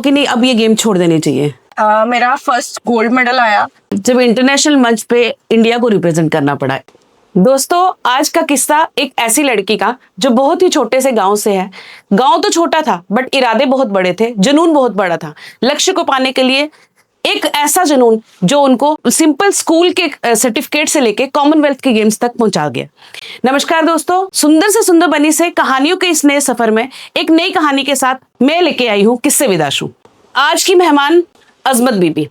कि नहीं अब ये गेम छोड़ देनी चाहिए? मेरा फर्स्ट गोल्ड मेडल आया जब इंटरनेशनल मंच पे इंडिया को रिप्रेजेंट करना पड़ा। दोस्तों, आज का किस्सा एक ऐसी लड़की का जो बहुत ही छोटे से गांव से है। गांव तो छोटा था बट इरादे बहुत बड़े थे, जुनून बहुत बड़ा था। लक्ष्य को पाने के लिए एक ऐसा जुनून जो उनको सिंपल स्कूल के सर्टिफिकेट से लेके कॉमनवेल्थ के गेम्स तक पहुंचा गया। नमस्कार दोस्तों, सुंदर से सुंदर बनी से कहानियों के इस नए सफर में एक नई कहानी के साथ मैं लेके आई हूँ किस्से विदाशु। आज की मेहमान अजमत बीबी,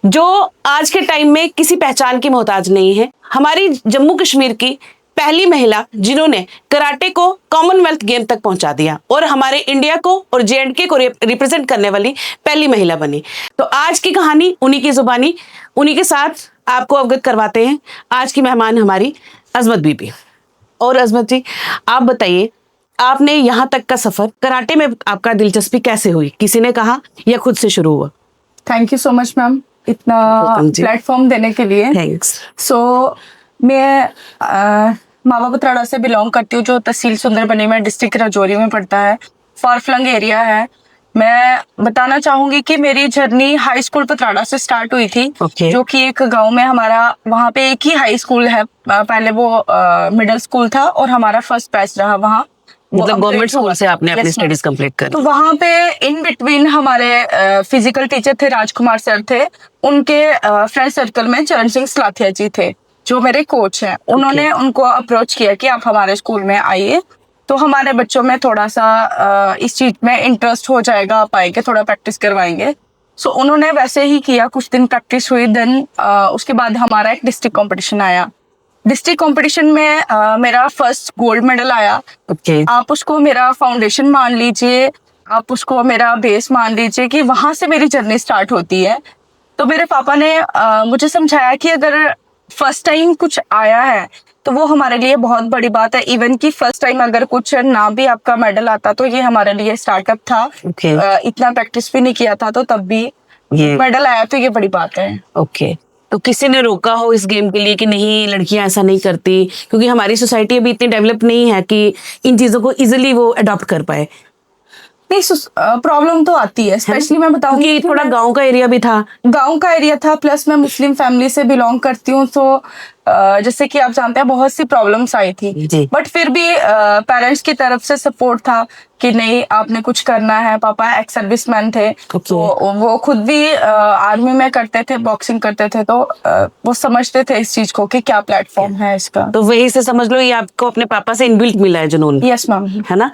जो आज के टाइम में किसी पहचान की मोहताज नहीं है। हमारी जम्मू कश्मीर की पहली महिला जिन्होंने कराटे को कॉमनवेल्थ गेम तक पहुंचा दिया और हमारे इंडिया को और JNK को रिप्रेजेंट करने वाली पहली महिला बनी। तो आज की कहानी उन्हीं की जुबानी, उन्हीं के साथ आपको अवगत करवाते हैं। आज की मेहमान हमारी अजमत बीबी। और अजमत जी, आप बताइए, आपने यहाँ तक का सफर कराटे में आपका दिलचस्पी कैसे हुई? किसी ने कहा या खुद से शुरू हुआ? Thank you so much ma'am, इतना प्लेटफॉर्म देने के लिए। थैंक्स। मैं मावा बतराड़ा से बिलोंग करती हूँ, जो तहसील सुंदरबनी में डिस्ट्रिक्ट राजौरी में पड़ता है। फार फ्लंग एरिया है। मैं बताना चाहूंगी कि मेरी जर्नी हाई स्कूल बतराड़ा से स्टार्ट हुई थी, जो कि एक गांव में हमारा, वहाँ पे एक ही हाई स्कूल है। पहले वो मिडिल स्कूल था और हमारा फर्स्ट बैच रहा वहाँ। मतलब गवर्नमेंट स्कूल से आपने अपनी स्टडीज कंप्लीट कर? तो वहाँ पे इन बिटवीन हमारे फिजिकल टीचर थे, राजकुमार सर थे। उनके फ्रेंड सर्कल में चरण सिंह सलाथिया जी थे, जो मेरे कोच हैं। उन्होंने उनको अप्रोच किया कि आप हमारे स्कूल में आइए, तो हमारे बच्चों में थोड़ा सा इस चीज में इंटरेस्ट हो जाएगा, आप आएंगे, थोड़ा प्रैक्टिस करवाएंगे। सो उन्होंने वैसे ही किया। कुछ दिन प्रैक्टिस हुई, देन उसके बाद हमारा एक डिस्ट्रिक्ट कॉम्पिटिशन आया। डिस्ट्रिक्ट कंपटीशन में मेरा फर्स्ट गोल्ड मेडल आया। आप उसको मेरा फाउंडेशन मान लीजिए, आप उसको मेरा बेस मान लीजिए कि वहां से मेरी जर्नी स्टार्ट होती है। तो मेरे पापा ने मुझे समझाया कि अगर फर्स्ट टाइम कुछ आया है तो वो हमारे लिए बहुत बड़ी बात है। इवन कि फर्स्ट टाइम अगर कुछ ना भी आपका मेडल आता तो ये हमारे लिए स्टार्टअप था। इतना प्रैक्टिस भी नहीं किया था, तो तब भी मेडल आया तो ये बड़ी बात है। तो किसी ने रोका हो इस गेम के लिए कि नहीं, लड़कियां ऐसा नहीं करती? क्योंकि हमारी सोसाइटी अभी इतनी डेवलप नहीं है कि इन चीजों को इजीली वो अडॉप्ट कर पाए। नहीं, प्रॉब्लम तो आती है। स्पेशली मैं बताऊंगी कि थोड़ा गांव का एरिया भी था। गांव का एरिया था, प्लस मैं मुस्लिम फैमिली से बिलोंग करती हूँ, तो जैसे कि आप जानते हैं बहुत सी प्रॉब्लम्स आई थी। बट फिर भी पेरेंट्स की तरफ से सपोर्ट था कि नहीं, आपने कुछ करना है। पापा एक्स सर्विसमैन थे, तो वो खुद भी आर्मी में करते थे, बॉक्सिंग करते थे, तो वो समझते थे इस चीज को कि क्या प्लेटफॉर्म है इसका। तो वही से समझ लो ये आपको अपने पापा से इनबिल्ट मिला है जुनून। यस मैम, है ना?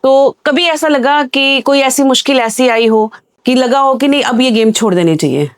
तो कभी ऐसा लगा कि कोई ऐसी मुश्किल ऐसी आई हो कि लगा हो कि नहीं अब ये गेम छोड़ देनी चाहिए?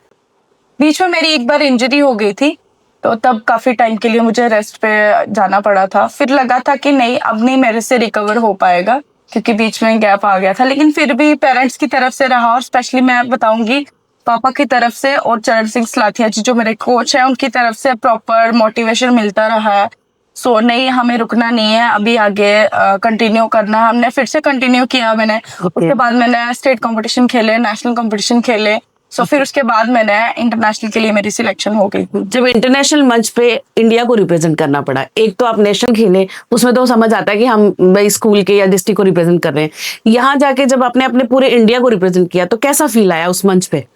बीच में मेरी एक बार इंजरी हो गई थी, तो तब काफी टाइम के लिए मुझे रेस्ट पे जाना पड़ा था। फिर लगा था कि नहीं, अब नहीं मेरे से रिकवर हो पाएगा, क्योंकि बीच में गैप आ गया था। लेकिन फिर भी पेरेंट्स की तरफ से रहा, और स्पेशली मैं बताऊंगी पापा की तरफ से और चरण सिंह सलाथिया जी जो मेरे कोच हैं, उनकी तरफ से प्रॉपर मोटिवेशन मिलता रहा है। सो नहीं, हमें रुकना नहीं है, अभी आगे कंटिन्यू करना है। हमने फिर से कंटिन्यू किया। मैंने उसके बाद मैंने स्टेट कंपटीशन खेले, नेशनल कंपटीशन खेले। फिर उसके बाद मैंने इंटरनेशनल के लिए मेरी सिलेक्शन हो गई। जब इंटरनेशनल मंच पे इंडिया को रिप्रेजेंट करना पड़ा, एक तो आप नेशनल खेले, उसमें तो समझ आता है कि हम भाई स्कूल के या डिस्ट्रिक्ट को रिप्रेजेंट कर रहे हैं। यहाँ जाके जब आपने अपने पूरे इंडिया को रिप्रेजेंट किया तो कैसा फील आया उस मंच पे?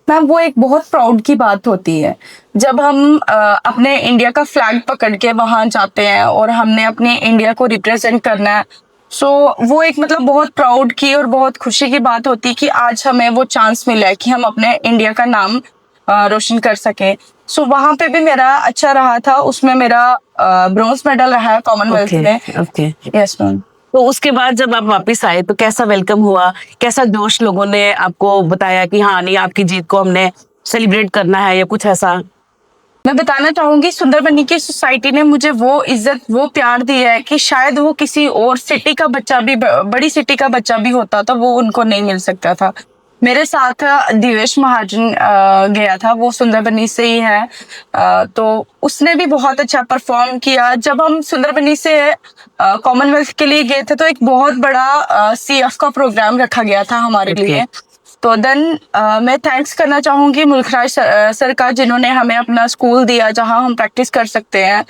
मैम, वो एक बहुत प्राउड की बात होती है जब हम अपने इंडिया का फ्लैग पकड़ के वहां जाते हैं और हमने अपने इंडिया को रिप्रेजेंट करना है। वो एक मतलब बहुत प्राउड की और बहुत खुशी की बात होती है कि आज हमें वो चांस मिला है कि हम अपने इंडिया का नाम रोशन कर सके। वहां पे भी मेरा अच्छा रहा था। उसमें मेरा ब्रॉन्ज मेडल रहा है कॉमनवेल्थ में। Yes ma'am. तो उसके बाद जब आप वापस आए तो कैसा वेलकम हुआ? कैसा जोश लोगों ने आपको बताया कि हाँ नहीं, आपकी जीत को हमने सेलिब्रेट करना है या कुछ ऐसा? मैं बताना चाहूंगी, सुंदरबनी की सोसाइटी ने मुझे वो इज्जत, वो प्यार दिया है कि शायद वो किसी और सिटी का बच्चा भी, बड़ी सिटी का बच्चा भी होता तो वो उनको नहीं मिल सकता था। मेरे साथ दिवेश महाजन गया था, वो सुंदरबनी से ही है। तो उसने भी बहुत अच्छा परफॉर्म किया। जब हम सुंदरबनी से कॉमनवेल्थ के लिए गए थे तो एक बहुत बड़ा CF का प्रोग्राम रखा गया था हमारे लिए। तो देन मैं थैंक्स करना चाहूंगी मुल्खराज सर का, जिन्होंने हमें अपना स्कूल दिया जहां हम प्रैक्टिस कर सकते हैं।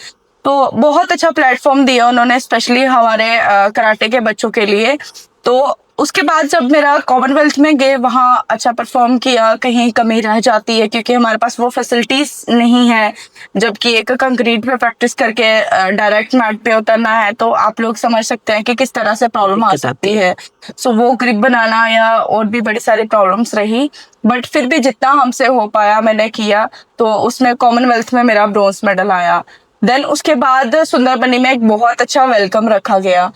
तो बहुत अच्छा प्लेटफॉर्म दिया उन्होंने, स्पेशली हमारे कराटे के बच्चों के लिए। तो उसके बाद जब मेरा कॉमनवेल्थ में गए, वहाँ अच्छा परफॉर्म किया, कहीं कमी रह जाती है क्योंकि हमारे पास वो फैसिलिटीज नहीं है, जबकि एक कंक्रीट पे प्रैक्टिस करके डायरेक्ट मैट पे उतरना है, तो आप लोग समझ सकते हैं कि किस तरह से प्रॉब्लम आ सकती है। सो वो ग्रिप बनाना या और भी बड़ी सारी प्रॉब्लम्स रही, बट फिर भी जितना हमसे हो पाया मैंने किया, तो उसमें कॉमनवेल्थ में मेरा ब्रॉन्ज मेडल आया। देन उसके बाद सुंदरबनी में एक बहुत अच्छा वेलकम रखा गया,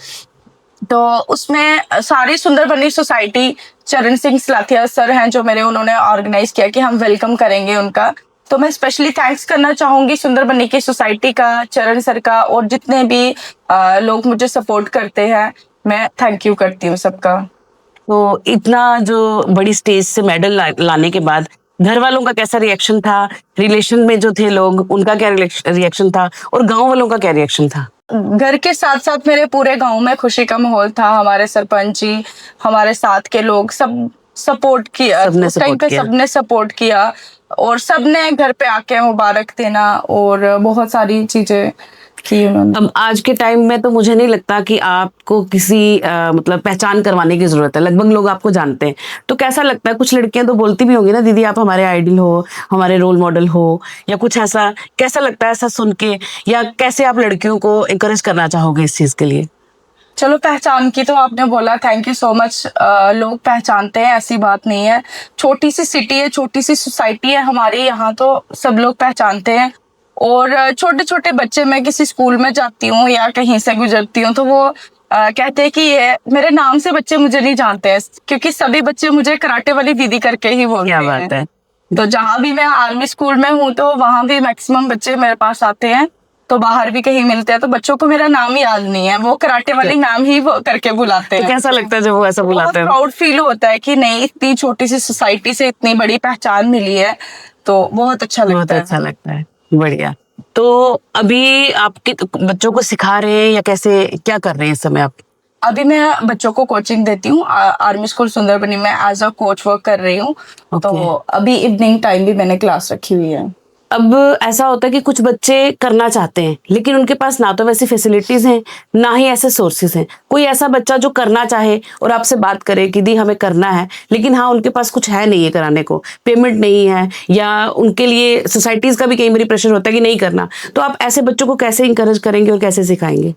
तो उसमें सारी सुंदरबनी सोसाइटी, चरण सिंह सलाथिया सर हैं जो मेरे, उन्होंने ऑर्गेनाइज किया कि हम वेलकम करेंगे उनका। तो मैं स्पेशली थैंक्स करना चाहूंगी सुंदरबनी की सोसाइटी का, चरण सर का, और जितने भी लोग मुझे सपोर्ट करते हैं, मैं थैंक यू करती हूँ सबका। तो इतना जो बड़ी स्टेज से मेडल लाने के बाद घर वालों का कैसा रिएक्शन था, रिलेशन में जो थे लोग उनका क्या रिएक्शन था, और गांव वालों का क्या रिएक्शन था? घर के साथ साथ मेरे पूरे गांव में खुशी का माहौल था। हमारे सरपंच जी, हमारे साथ के लोग सब सपोर्ट किया, उस टाइम पे सबने सपोर्ट किया, और सबने घर पे आके मुबारक देना और बहुत सारी चीजें की उन्होंने। अब आज के टाइम में तो मुझे नहीं लगता कि आपको किसी मतलब पहचान करवाने की जरूरत है, लगभग लोग आपको जानते हैं। तो कैसा लगता है? कुछ लड़कियां तो बोलती भी होंगी ना, दीदी आप हमारे आइडल हो, हमारे रोल मॉडल हो, या कुछ ऐसा। कैसा लगता है ऐसा सुन के, या कैसे आप लड़कियों को एनकरेज करना चाहोगे इस चीज के लिए? चलो, पहचान की तो आपने बोला, थैंक यू सो मच। लोग पहचानते हैं, ऐसी बात नहीं है। छोटी सी सिटी है, छोटी सी सोसाइटी है हमारी यहाँ, तो सब लोग पहचानते हैं। और छोटे छोटे बच्चे, मैं किसी स्कूल में जाती हूँ या कहीं से गुजरती हूँ, तो वो कहते हैं कि ये मेरे नाम से बच्चे मुझे नहीं जानते हैं, क्योंकि सभी बच्चे मुझे कराटे वाली दीदी करके ही बोलते हैं। क्या बात है। तो जहाँ भी मैं आर्मी स्कूल में हूँ, तो वहाँ भी मैक्सिमम बच्चे मेरे पास आते हैं, तो बाहर भी कहीं मिलते हैं तो बच्चों को मेरा नाम याद नहीं है, वो कराटे वाली मैम ही वो करके बुलाते हैं। तो कैसा लगता है जब वो ऐसा बुलाते हैं? प्राउड फील होता है कि नहीं, इतनी छोटी सी सोसाइटी से इतनी बड़ी पहचान मिली है, तो बहुत अच्छा लगता है। बहुत अच्छा लगता है, बढ़िया। तो अभी आपके बच्चों को सिखा रहे हैं या कैसे, क्या कर रहे हैं इस समय आप? अभी मैं बच्चों को कोचिंग देती हूँ, आर्मी स्कूल सुंदरबनी में एज अ कोच वर्क कर रही हूँ। तो अभी इवनिंग टाइम भी मैंने क्लास रखी हुई है। अब ऐसा होता है कि कुछ बच्चे करना चाहते हैं, लेकिन उनके पास ना तो वैसी फैसिलिटीज हैं, ना ही ऐसे सोर्सेज हैं। कोई ऐसा बच्चा जो करना चाहे और आपसे बात करे कि दी हमें करना है, लेकिन हाँ उनके पास कुछ है नहीं है कराने को, पेमेंट नहीं है, या उनके लिए सोसाइटीज का भी कई बार प्रेशर होता है कि नहीं करना, तो आप ऐसे बच्चों को कैसे इंकरेज करेंगे और कैसे सिखाएंगे?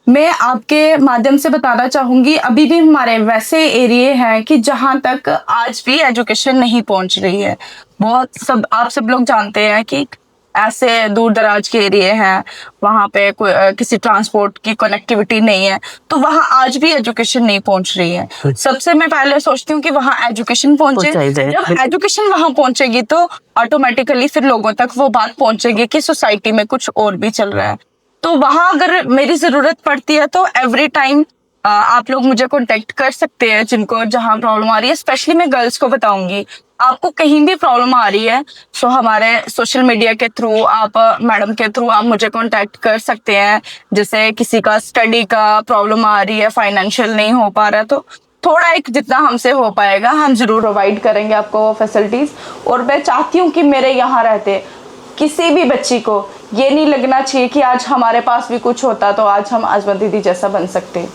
मैं आपके माध्यम से बताना चाहूंगी, अभी भी हमारे वैसे एरिया हैं कि जहां तक आज भी एजुकेशन नहीं पहुंच रही है। बहुत सब आप सब लोग जानते हैं कि ऐसे दूर दराज के एरिया हैं, वहां पे किसी ट्रांसपोर्ट की कनेक्टिविटी नहीं है, तो वहां आज भी एजुकेशन नहीं पहुंच रही है। सबसे मैं पहले सोचती हूँ कि वहां एजुकेशन पहुंचे। जब एजुकेशन वहां पहुंचेगी तो ऑटोमेटिकली फिर लोगों तक वो बात पहुंचेगी कि सोसाइटी में कुछ और भी चल रहा है। तो वहां अगर मेरी जरूरत पड़ती है तो एवरी टाइम आप लोग मुझे कांटेक्ट कर सकते हैं, जिनको जहां प्रॉब्लम आ रही है। स्पेशली मैं गर्ल्स को बताऊंगी, आपको कहीं भी प्रॉब्लम आ रही है तो हमारे सोशल मीडिया के थ्रू, आप मैडम के थ्रू आप मुझे कांटेक्ट कर सकते हैं। जैसे किसी का स्टडी का प्रॉब्लम आ रही है, फाइनेंशियल नहीं हो पा रहा है, तो थोड़ा एक जितना हमसे हो पाएगा हम जरूर प्रोवाइड करेंगे आपको वो फैसिलिटीज। और मैं चाहती हूँ कि मेरे यहाँ रहते किसी भी बच्ची को ये नहीं लगना चाहिए कि आज हमारे पास भी कुछ होता तो आज हम आजमा दीदी जैसा बन सकते।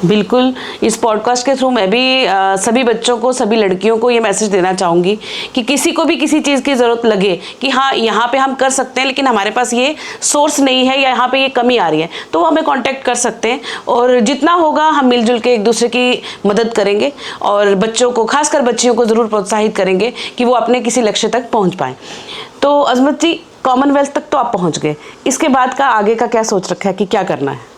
बिल्कुल, इस पॉडकास्ट के थ्रू मैं भी सभी बच्चों को, सभी लड़कियों को ये मैसेज देना चाहूँगी कि किसी को भी किसी चीज़ की ज़रूरत लगे कि हाँ यहाँ पे हम कर सकते हैं, लेकिन हमारे पास ये सोर्स नहीं है या यहाँ पे ये कमी आ रही है, तो वो हमें कांटेक्ट कर सकते हैं, और जितना होगा हम मिलजुल के एक दूसरे की मदद करेंगे, और बच्चों को, खासकर बच्चियों को ज़रूर प्रोत्साहित करेंगे कि वो अपने किसी लक्ष्य तक पहुँच पाएँ। तो अजमत जी, कॉमनवेल्थ तक तो आप पहुँच गए, इसके बाद का आगे का क्या सोच रखा है कि क्या करना है?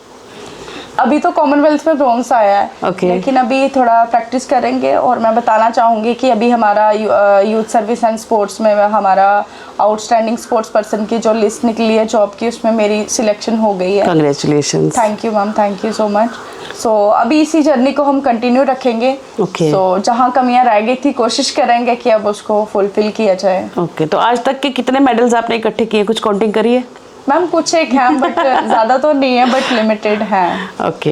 अभी तो कॉमनवेल्थ में ब्रॉन्ज आया है, लेकिन अभी थोड़ा प्रैक्टिस करेंगे। और मैं बताना चाहूँगी कि अभी हमारा यूथ सर्विस एंड स्पोर्ट्स में हमारा आउटस्टैंडिंग स्पोर्ट्स पर्सन की जो लिस्ट निकली है जॉब की, उसमें मेरी सिलेक्शन हो गई है। Congratulations. Thank you ma'am, thank you so much. So अभी इसी जर्नी को हम कंटिन्यू रखेंगे। सो जहाँ कमियाँ रह गई थी कोशिश करेंगे कि अब उसको फुलफिल किया जाए। तो आज तक के कितने मेडल्स आपने इकट्ठे किए, कुछ काउंटिंग करी है? मैम कुछ एक हैं, बट ज़्यादा तो नहीं है, बट लिमिटेड हैं। ओके।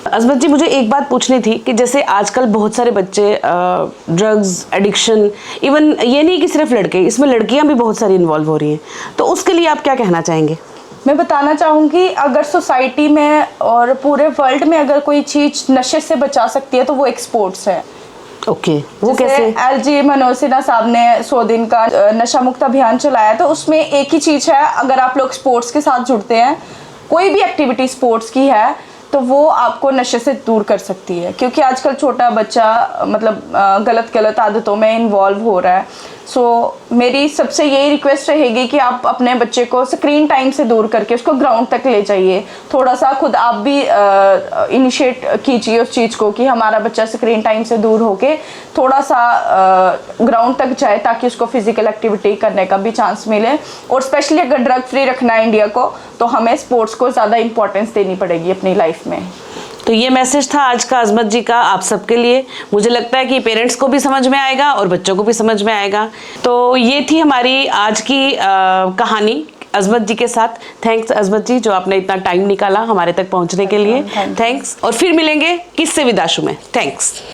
अजमत जी, मुझे एक बात पूछनी थी कि जैसे आजकल बहुत सारे बच्चे ड्रग्स एडिक्शन, इवन ये नहीं कि सिर्फ लड़के, इसमें लड़कियां भी बहुत सारी इन्वॉल्व हो रही हैं, तो उसके लिए आप क्या कहना चाहेंगे? मैं बताना चाहूँगी, अगर सोसाइटी में और पूरे वर्ल्ड में अगर कोई चीज़ नशे से बचा सकती है तो वो एक स्पोर्ट्स है। ओके, वो कैसे? एलजी मनोज सिन्हा साहब ने 100 दिन का नशा मुक्त अभियान चलाया, तो उसमें एक ही चीज़ है, अगर आप लोग स्पोर्ट्स के साथ जुड़ते हैं, कोई भी एक्टिविटी स्पोर्ट्स की है, तो वो आपको नशे से दूर कर सकती है। क्योंकि आजकल छोटा बच्चा मतलब गलत आदतों में इन्वॉल्व हो रहा है। सो मेरी सबसे यही रिक्वेस्ट रहेगी कि आप अपने बच्चे को स्क्रीन टाइम से दूर करके उसको ग्राउंड तक ले जाइए। थोड़ा सा खुद आप भी इनिशिएट कीजिए उस चीज़ को कि हमारा बच्चा स्क्रीन टाइम से दूर होके थोड़ा सा ग्राउंड तक जाए, ताकि उसको फिजिकल एक्टिविटी करने का भी चांस मिले। और स्पेशली अगर ड्रग फ्री रखना है इंडिया को, तो हमें स्पोर्ट्स को ज़्यादा इंपॉर्टेंस देनी पड़ेगी अपनी लाइफ में। तो ये मैसेज था आज का अजमत जी का आप सबके लिए। मुझे लगता है कि पेरेंट्स को भी समझ में आएगा और बच्चों को भी समझ में आएगा। तो ये थी हमारी आज की कहानी अजमत जी के साथ। थैंक्स अजमत जी, जो आपने इतना टाइम निकाला हमारे तक पहुंचने के लिए। थैंक्स, और फिर मिलेंगे किस्से विदाशु में। थैंक्स।